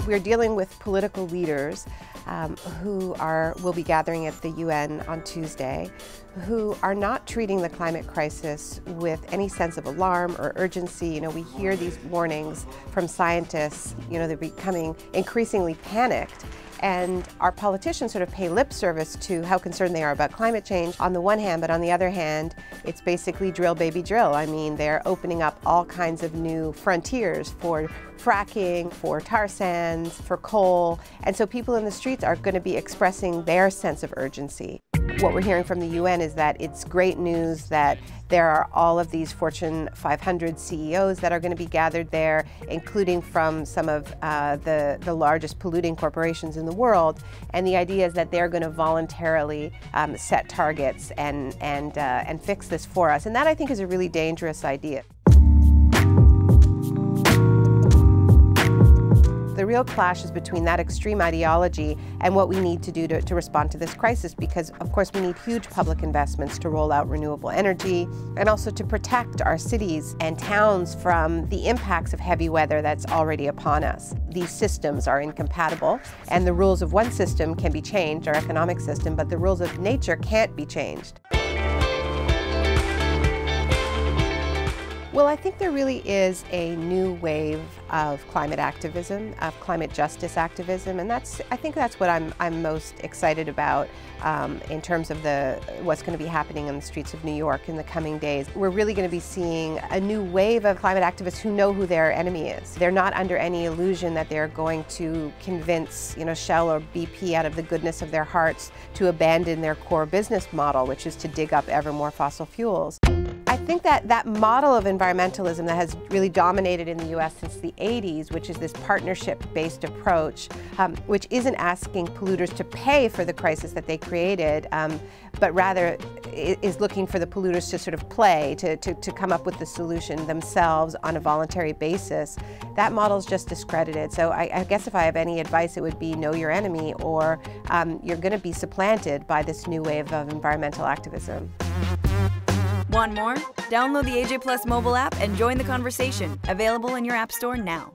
We're dealing with political leaders who will be gathering at the UN on Tuesday, who are not treating the climate crisis with any sense of alarm or urgency. You know, we hear these warnings from scientists, you know, they're becoming increasingly panicked. And our politicians sort of pay lip service to how concerned they are about climate change on the one hand, but on the other hand, it's basically drill, baby, drill. I mean, they're opening up all kinds of new frontiers for fracking, for tar sands, for coal. And so people in the streets are going to be expressing their sense of urgency. What we're hearing from the UN is that it's great news that there are all of these Fortune 500 CEOs that are going to be gathered there, including from some of the largest polluting corporations in the world. And the idea is that they're going to voluntarily set targets and fix this for us. And that, I think, is a really dangerous idea. The real clash is between that extreme ideology and what we need to do to respond to this crisis, because of course we need huge public investments to roll out renewable energy and also to protect our cities and towns from the impacts of heavy weather that's already upon us. These systems are incompatible, and the rules of one system can be changed, our economic system, but the rules of nature can't be changed. Well, I think there really is a new wave of climate activism, of climate justice activism, and I think that's what I'm most excited about in terms of what's going to be happening in the streets of New York in the coming days. We're really going to be seeing a new wave of climate activists who know who their enemy is. They're not under any illusion that they're going to convince, you know, Shell or BP out of the goodness of their hearts to abandon their core business model, which is to dig up ever more fossil fuels. I think that model of environmentalism that has really dominated in the US since the 80s, which is this partnership-based approach, which isn't asking polluters to pay for the crisis that they created, but rather is looking for the polluters to sort of play, to come up with the solution themselves on a voluntary basis. That model is just discredited. So I guess if I have any advice, it would be know your enemy, or you're going to be supplanted by this new wave of environmental activism. Want more? Download the AJ Plus mobile app and join the conversation. Available in your app store now.